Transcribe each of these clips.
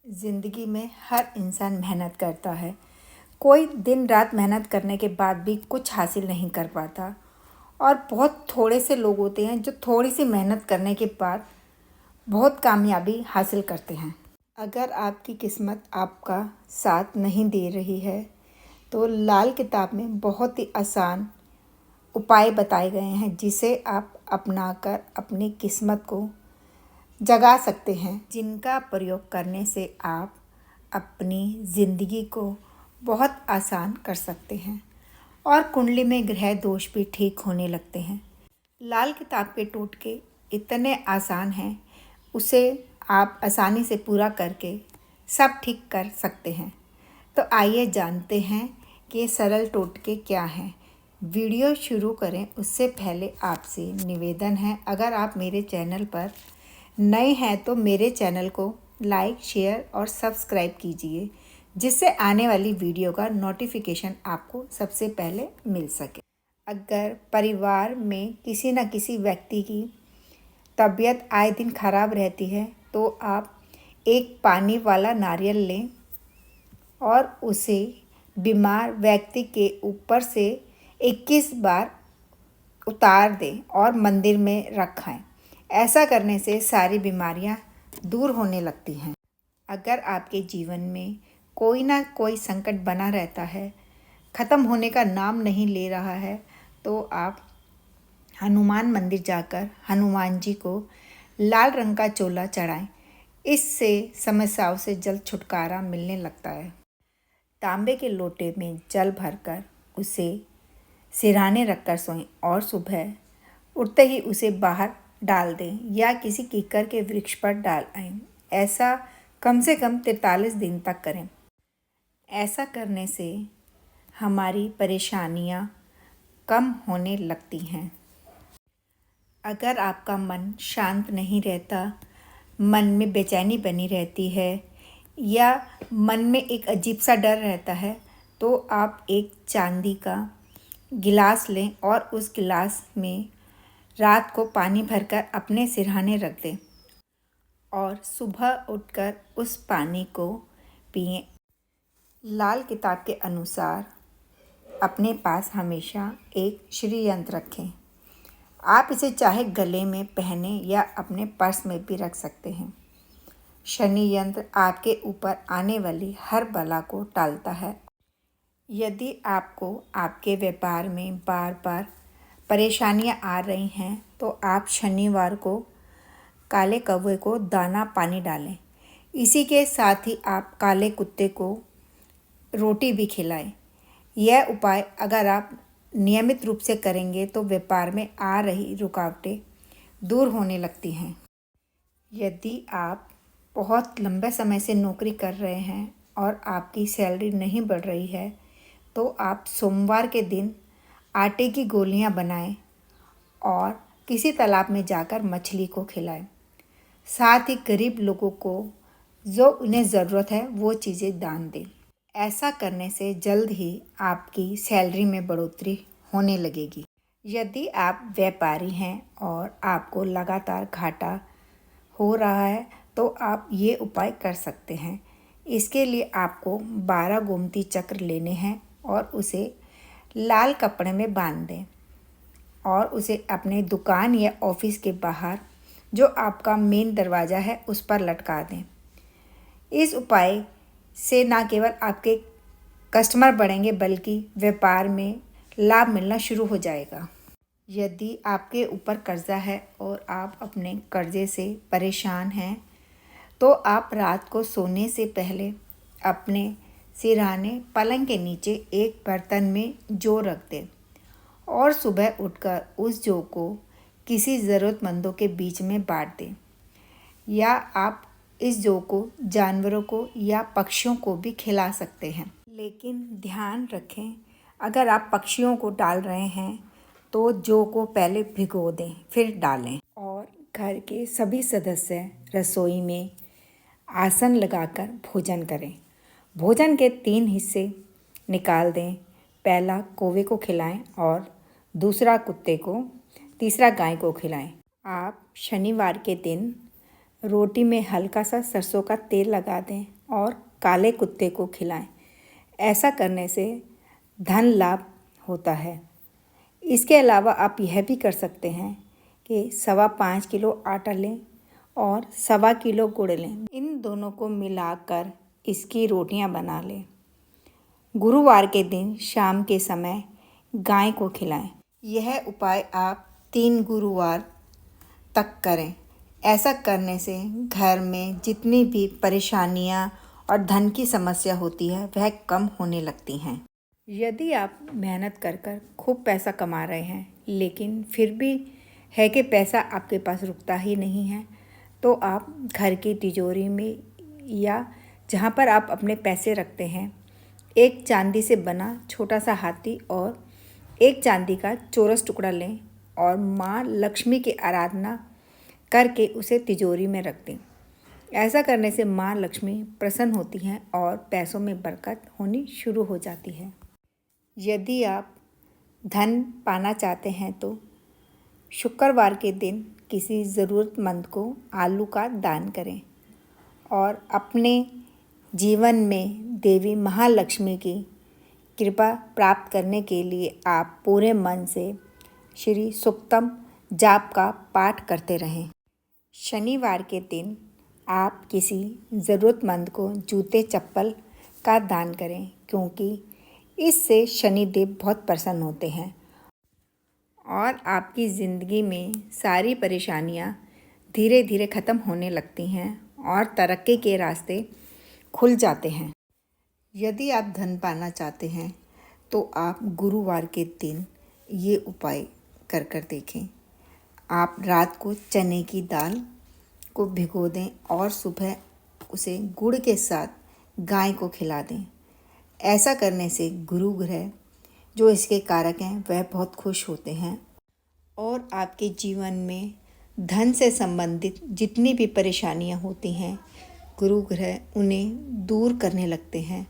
ज़िंदगी में हर इंसान मेहनत करता है। कोई दिन रात मेहनत करने के बाद भी कुछ हासिल नहीं कर पाता और बहुत थोड़े से लोग होते हैं जो थोड़ी सी मेहनत करने के बाद बहुत कामयाबी हासिल करते हैं। अगर आपकी किस्मत आपका साथ नहीं दे रही है तो लाल किताब में बहुत ही आसान उपाय बताए गए हैं जिसे आप अपनाकर अपनी किस्मत को जगा सकते हैं, जिनका प्रयोग करने से आप अपनी ज़िंदगी को बहुत आसान कर सकते हैं और कुंडली में ग्रह दोष भी ठीक होने लगते हैं। लाल किताब के टोटके इतने आसान हैं, उसे आप आसानी से पूरा करके सब ठीक कर सकते हैं। तो आइए जानते हैं कि ये सरल टोटके क्या हैं। वीडियो शुरू करें उससे पहले आपसे निवेदन है, अगर आप मेरे चैनल पर नए हैं तो मेरे चैनल को लाइक, शेयर और सब्सक्राइब कीजिए, जिससे आने वाली वीडियो का नोटिफिकेशन आपको सबसे पहले मिल सके। अगर परिवार में किसी न किसी व्यक्ति की तबीयत आए दिन खराब रहती है तो आप एक पानी वाला नारियल लें और उसे बीमार व्यक्ति के ऊपर से 21 बार उतार दें और मंदिर में रखें। ऐसा करने से सारी बीमारियां दूर होने लगती हैं। अगर आपके जीवन में कोई ना कोई संकट बना रहता है, ख़त्म होने का नाम नहीं ले रहा है, तो आप हनुमान मंदिर जाकर हनुमान जी को लाल रंग का चोला चढ़ाएं। इससे समस्याओं से जल्द छुटकारा मिलने लगता है। तांबे के लोटे में जल भरकर उसे सिरहाने रखकर सोएं और सुबह उठते ही उसे बाहर डाल दें या किसी कीकर के वृक्ष पर डाल आएं। ऐसा कम से कम 43 दिन तक करें। ऐसा करने से हमारी परेशानियां कम होने लगती हैं। अगर आपका मन शांत नहीं रहता, मन में बेचैनी बनी रहती है या मन में एक अजीब सा डर रहता है, तो आप एक चांदी का गिलास लें और उस गिलास में रात को पानी भरकर अपने सिरहाने रख दें और सुबह उठकर उस पानी को पिएं। लाल किताब के अनुसार अपने पास हमेशा एक श्री यंत्र रखें। आप इसे चाहे गले में पहने या अपने पर्स में भी रख सकते हैं। शनि यंत्र आपके ऊपर आने वाली हर बला को टालता है। यदि आपको आपके व्यापार में बार बार परेशानियां आ रही हैं तो आप शनिवार को काले कौवे को दाना पानी डालें। इसी के साथ ही आप काले कुत्ते को रोटी भी खिलाएं। यह उपाय अगर आप नियमित रूप से करेंगे तो व्यापार में आ रही रुकावटें दूर होने लगती हैं। यदि आप बहुत लंबे समय से नौकरी कर रहे हैं और आपकी सैलरी नहीं बढ़ रही है, तो आप सोमवार के दिन आटे की गोलियां बनाएं और किसी तालाब में जाकर मछली को खिलाएं। साथ ही गरीब लोगों को जो उन्हें ज़रूरत है वो चीज़ें दान दें। ऐसा करने से जल्द ही आपकी सैलरी में बढ़ोतरी होने लगेगी। यदि आप व्यापारी हैं और आपको लगातार घाटा हो रहा है तो आप ये उपाय कर सकते हैं। इसके लिए आपको 12 गोमती चक्र लेने हैं और उसे लाल कपड़े में बांध दें और उसे अपने दुकान या ऑफिस के बाहर जो आपका मेन दरवाज़ा है उस पर लटका दें। इस उपाय से न केवल आपके कस्टमर बढ़ेंगे बल्कि व्यापार में लाभ मिलना शुरू हो जाएगा। यदि आपके ऊपर कर्जा है और आप अपने कर्जे से परेशान हैं तो आप रात को सोने से पहले अपने सिरहाने पलंग के नीचे एक बर्तन में जौ रख दें और सुबह उठकर उस जौ को किसी ज़रूरतमंदों के बीच में बांट दें। या आप इस जौ को जानवरों को या पक्षियों को भी खिला सकते हैं। लेकिन ध्यान रखें, अगर आप पक्षियों को डाल रहे हैं तो जौ को पहले भिगो दें फिर डालें और घर के सभी सदस्य रसोई में आसन लगाकर भोजन करें। भोजन के 3 हिस्से निकाल दें। पहला कौवे को खिलाएं और दूसरा कुत्ते को, तीसरा गाय को खिलाएं। आप शनिवार के दिन रोटी में हल्का सा सरसों का तेल लगा दें और काले कुत्ते को खिलाएं। ऐसा करने से धन लाभ होता है। इसके अलावा आप यह भी कर सकते हैं कि 5.25 किलो आटा लें और 1.25 किलो गुड़ लें। इन दोनों को मिलाकर इसकी रोटियां बना लें। गुरुवार के दिन शाम के समय गाय को खिलाएं। यह उपाय आप 3 गुरुवार तक करें। ऐसा करने से घर में जितनी भी परेशानियां और धन की समस्या होती है वह कम होने लगती हैं। यदि आप मेहनत कर कर खूब पैसा कमा रहे हैं लेकिन फिर भी है कि पैसा आपके पास रुकता ही नहीं है, तो आप घर की तिजोरी में या जहाँ पर आप अपने पैसे रखते हैं एक चांदी से बना छोटा सा हाथी और एक चांदी का चौरस टुकड़ा लें और माँ लक्ष्मी की आराधना करके उसे तिजोरी में रख दें। ऐसा करने से माँ लक्ष्मी प्रसन्न होती हैं और पैसों में बरकत होनी शुरू हो जाती है। यदि आप धन पाना चाहते हैं तो शुक्रवार के दिन किसी ज़रूरतमंद को आलू का दान करें और अपने जीवन में देवी महालक्ष्मी की कृपा प्राप्त करने के लिए आप पूरे मन से श्री सूक्तम जाप का पाठ करते रहें। शनिवार के दिन आप किसी ज़रूरतमंद को जूते चप्पल का दान करें, क्योंकि इससे शनिदेव बहुत प्रसन्न होते हैं और आपकी ज़िंदगी में सारी परेशानियां धीरे धीरे ख़त्म होने लगती हैं और तरक्की के रास्ते खुल जाते हैं। यदि आप धन पाना चाहते हैं तो आप गुरुवार के दिन ये उपाय कर कर देखें। आप रात को चने की दाल को भिगो दें और सुबह उसे गुड़ के साथ गाय को खिला दें। ऐसा करने से गुरु ग्रह जो इसके कारक हैं वह बहुत खुश होते हैं और आपके जीवन में धन से संबंधित जितनी भी परेशानियां होती हैं गुरु ग्रह उन्हें दूर करने लगते हैं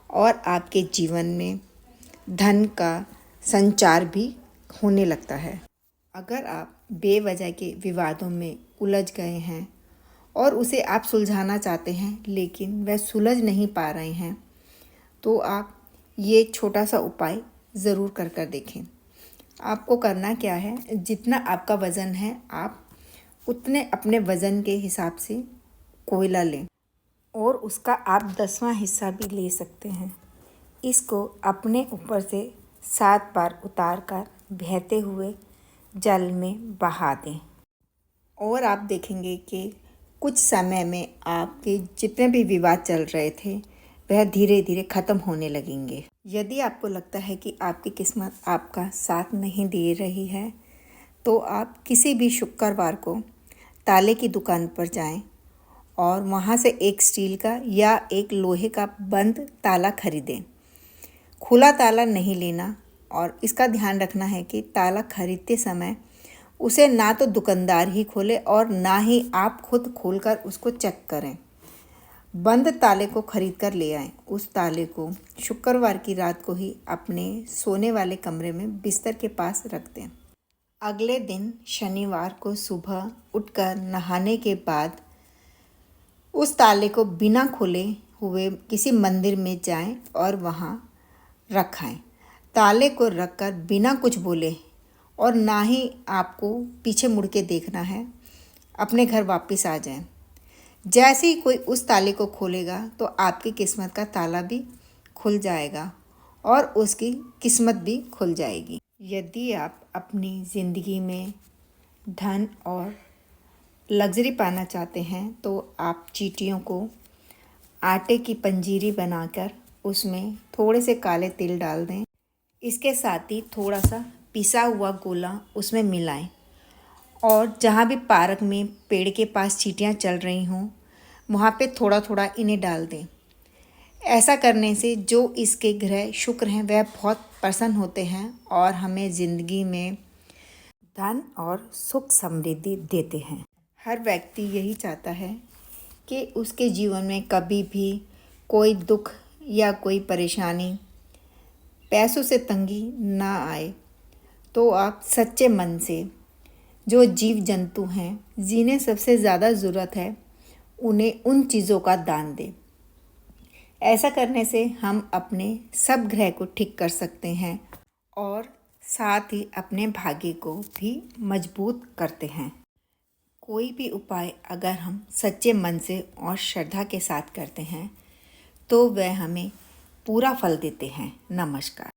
और आपके जीवन में धन का संचार भी होने लगता है। अगर आप बेवजह के विवादों में उलझ गए हैं और उसे आप सुलझाना चाहते हैं लेकिन वह सुलझ नहीं पा रहे हैं, तो आप ये छोटा सा उपाय ज़रूर कर कर देखें। आपको करना क्या है, जितना आपका वज़न है आप उतने अपने वज़न के हिसाब से कोयला लें और उसका आप 10वां हिस्सा भी ले सकते हैं। इसको अपने ऊपर से 7 बार उतार कर बहते हुए जल में बहा दें और आप देखेंगे कि कुछ समय में आपके जितने भी विवाद चल रहे थे वह धीरे धीरे ख़त्म होने लगेंगे। यदि आपको लगता है कि आपकी किस्मत आपका साथ नहीं दे रही है तो आप किसी भी शुक्रवार को ताले की दुकान पर जाएं और वहां से एक स्टील का या एक लोहे का बंद ताला खरीदें। खुला ताला नहीं लेना और इसका ध्यान रखना है कि ताला खरीदते समय उसे ना तो दुकानदार ही खोले और ना ही आप खुद खोलकर उसको चेक करें। बंद ताले को खरीद कर ले आएं। उस ताले को शुक्रवार की रात को ही अपने सोने वाले कमरे में बिस्तर के पास रख दें। अगले दिन शनिवार को सुबह उठकर नहाने के बाद उस ताले को बिना खोले हुए किसी मंदिर में जाएं और वहां रखाएं। ताले को रखकर बिना कुछ बोले और ना ही आपको पीछे मुड़ के देखना है, अपने घर वापस आ जाएं। जैसे ही कोई उस ताले को खोलेगा तो आपकी किस्मत का ताला भी खुल जाएगा और उसकी किस्मत भी खुल जाएगी। यदि आप अपनी ज़िंदगी में धन और लग्ज़री पाना चाहते हैं तो आप चींटियों को आटे की पंजीरी बनाकर उसमें थोड़े से काले तिल डाल दें। इसके साथ ही थोड़ा सा पिसा हुआ गोला उसमें मिलाएं और जहाँ भी पार्क में पेड़ के पास चींटियाँ चल रही हों वहाँ पे थोड़ा थोड़ा इन्हें डाल दें। ऐसा करने से जो इसके ग्रह शुक्र हैं वह बहुत प्रसन्न होते हैं और हमें ज़िंदगी में धन और सुख समृद्धि देते हैं। हर व्यक्ति यही चाहता है कि उसके जीवन में कभी भी कोई दुख या कोई परेशानी, पैसों से तंगी ना आए। तो आप सच्चे मन से जो जीव जंतु हैं जिन्हें सबसे ज़्यादा ज़रूरत है उन्हें उन चीज़ों का दान दें। ऐसा करने से हम अपने सब ग्रह को ठीक कर सकते हैं और साथ ही अपने भाग्य को भी मजबूत करते हैं। कोई भी उपाय अगर हम सच्चे मन से और श्रद्धा के साथ करते हैं तो वह हमें पूरा फल देते हैं। नमस्कार।